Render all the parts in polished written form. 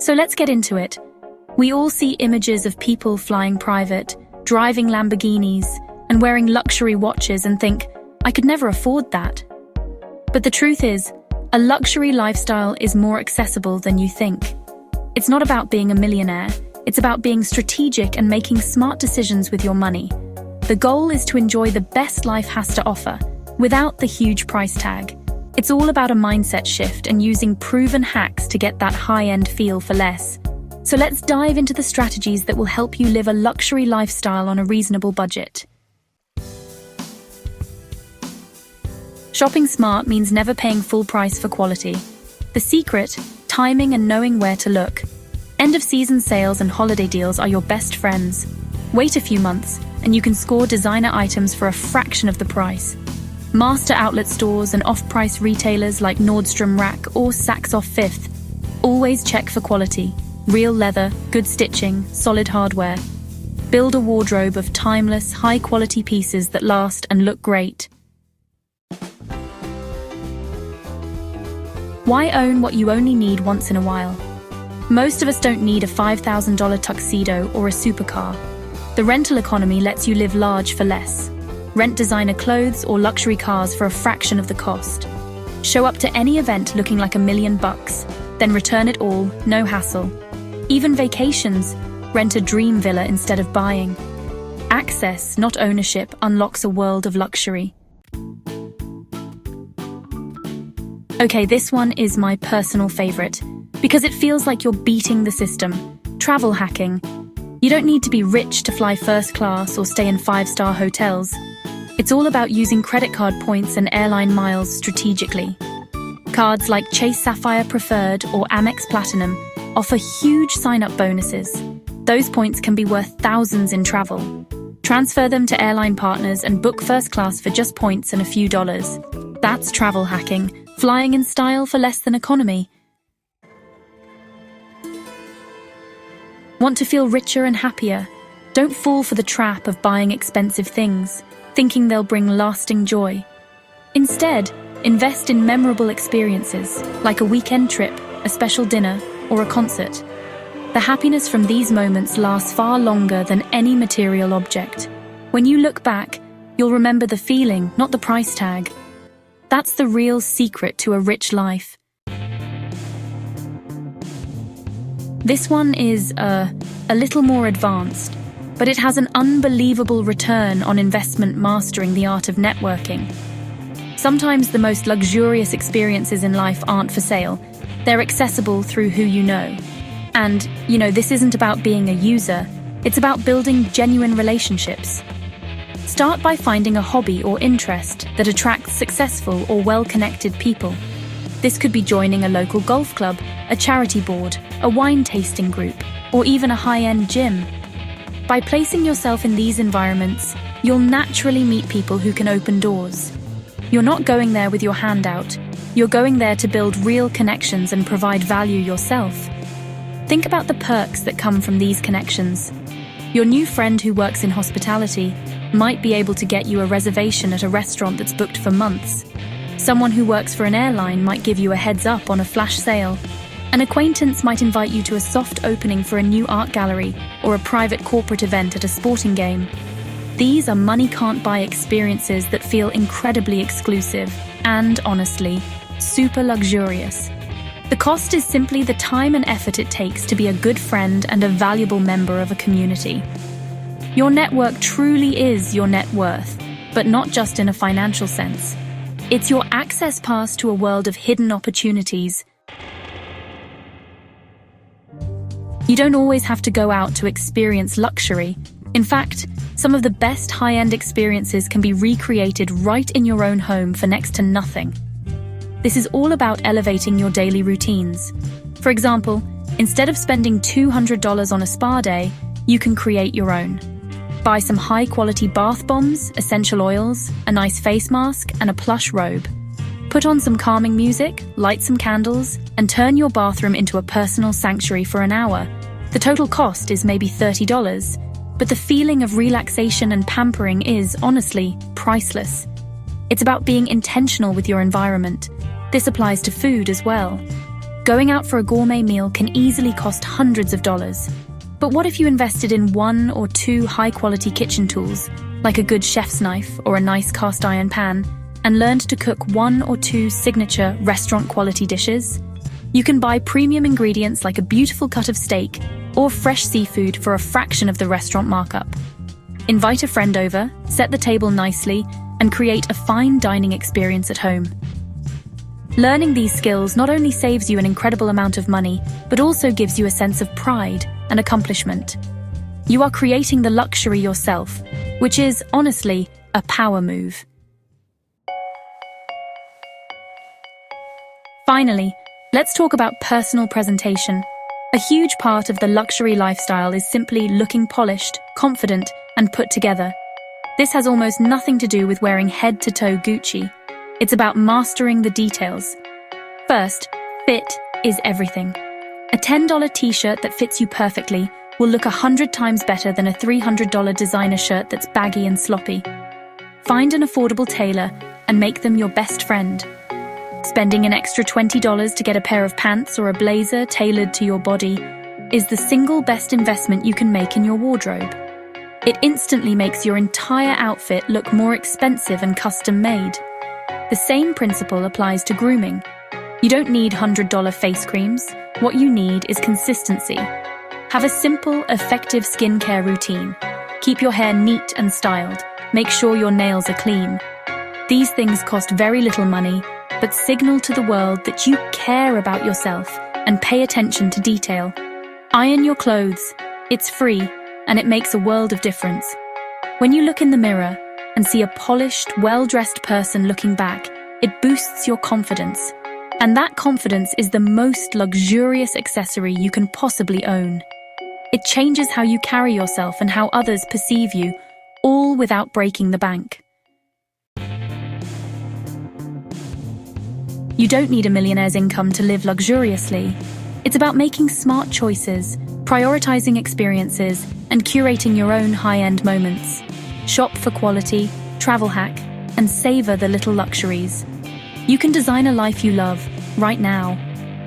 So let's get into it. We all see images of people flying private, driving Lamborghinis, and wearing luxury watches and think, I could never afford that. But the truth is, a luxury lifestyle is more accessible than you think. It's not about being a millionaire, it's about being strategic and making smart decisions with your money. The goal is to enjoy the best life has to offer, without the huge price tag. It's all about a mindset shift and using proven hacks to get that high-end feel for less. So let's dive into the strategies that will help you live a luxury lifestyle on a reasonable budget. Shopping smart means never paying full price for quality. The secret, timing and knowing where to look. End-of-season sales and holiday deals are your best friends. Wait a few months, and you can score designer items for a fraction of the price. Master outlet stores and off-price retailers like Nordstrom Rack or Saks Off Fifth. Always check for quality. Real leather, good stitching, solid hardware. Build a wardrobe of timeless, high-quality pieces that last and look great. Why own what you only need once in a while? Most of us don't need a $5,000 tuxedo or a supercar. The rental economy lets you live large for less. Rent designer clothes or luxury cars for a fraction of the cost. Show up to any event looking like $1 million, then return it all, no hassle. Even vacations, rent a dream villa instead of buying. Access, not ownership, unlocks a world of luxury. Okay, this one is my personal favorite, because it feels like you're beating the system. Travel hacking. You don't need to be rich to fly first class or stay in 5-star hotels. It's all about using credit card points and airline miles strategically. Cards like Chase Sapphire Preferred or Amex Platinum offer huge sign-up bonuses. Those points can be worth thousands in travel. Transfer them to airline partners and book first class for just points and a few dollars. That's travel hacking, flying in style for less than economy. Want to feel richer and happier? Don't fall for the trap of buying expensive things, thinking they'll bring lasting joy. Instead, invest in memorable experiences, like a weekend trip, a special dinner, or a concert. The happiness from these moments lasts far longer than any material object. When you look back, you'll remember the feeling, not the price tag. That's the real secret to a rich life. This one is a little more advanced, but it has an unbelievable return on investment mastering the art of networking. Sometimes the most luxurious experiences in life aren't for sale. They're accessible through who you know. And, this isn't about being a user. It's about building genuine relationships. Start by finding a hobby or interest that attracts successful or well-connected people. This could be joining a local golf club, a charity board, a wine tasting group, or even a high-end gym. By placing yourself in these environments, you'll naturally meet people who can open doors. You're not going there with your hand out. You're going there to build real connections and provide value yourself. Think about the perks that come from these connections. Your new friend who works in hospitality might be able to get you a reservation at a restaurant that's booked for months. Someone who works for an airline might give you a heads up on a flash sale. An acquaintance might invite you to a soft opening for a new art gallery or a private corporate event at a sporting game. These are money-can't-buy experiences that feel incredibly exclusive and, honestly, super luxurious. The cost is simply the time and effort it takes to be a good friend and a valuable member of a community. Your network truly is your net worth, but not just in a financial sense. It's your access pass to a world of hidden opportunities. You don't always have to go out to experience luxury. In fact, some of the best high-end experiences can be recreated right in your own home for next to nothing. This is all about elevating your daily routines. For example, instead of spending $200 on a spa day, you can create your own. Buy some high-quality bath bombs, essential oils, a nice face mask, and a plush robe. Put on some calming music, light some candles, and turn your bathroom into a personal sanctuary for an hour. The total cost is maybe $30, but the feeling of relaxation and pampering is, honestly, priceless. It's about being intentional with your environment. This applies to food as well. Going out for a gourmet meal can easily cost hundreds of dollars. But what if you invested in 1 or 2 high-quality kitchen tools, like a good chef's knife or a nice cast iron pan, and learned to cook 1 or 2 signature restaurant-quality dishes? You can buy premium ingredients like a beautiful cut of steak or fresh seafood for a fraction of the restaurant markup. Invite a friend over, set the table nicely, and create a fine dining experience at home. Learning these skills not only saves you an incredible amount of money, but also gives you a sense of pride and accomplishment. You are creating the luxury yourself, which is, honestly, a power move. Finally, let's talk about personal presentation. A huge part of the luxury lifestyle is simply looking polished, confident, and put together. This has almost nothing to do with wearing head-to-toe Gucci. It's about mastering the details. First, fit is everything. A $10 t-shirt that fits you perfectly will look 100 times better than a $300 designer shirt that's baggy and sloppy. Find an affordable tailor and make them your best friend. Spending an extra $20 to get a pair of pants or a blazer tailored to your body is the single best investment you can make in your wardrobe. It instantly makes your entire outfit look more expensive and custom-made. The same principle applies to grooming. You don't need $100 face creams. What you need is consistency. Have a simple, effective skincare routine. Keep your hair neat and styled. Make sure your nails are clean. These things cost very little money, but signal to the world that you care about yourself and pay attention to detail. Iron your clothes. It's free, and it makes a world of difference. When you look in the mirror and see a polished, well-dressed person looking back, it boosts your confidence. And that confidence is the most luxurious accessory you can possibly own. It changes how you carry yourself and how others perceive you, all without breaking the bank. You don't need a millionaire's income to live luxuriously. It's about making smart choices, prioritizing experiences, and curating your own high-end moments. Shop for quality, travel hack, and savor the little luxuries. You can design a life you love, right now.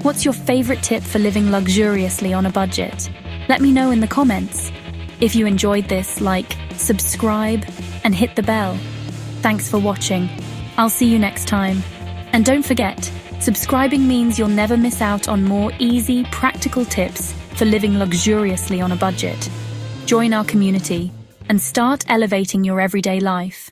What's your favorite tip for living luxuriously on a budget? Let me know in the comments. If you enjoyed this, like, subscribe, and hit the bell. Thanks for watching. I'll see you next time. And don't forget, subscribing means you'll never miss out on more easy, practical tips for living luxuriously on a budget. Join our community and start elevating your everyday life.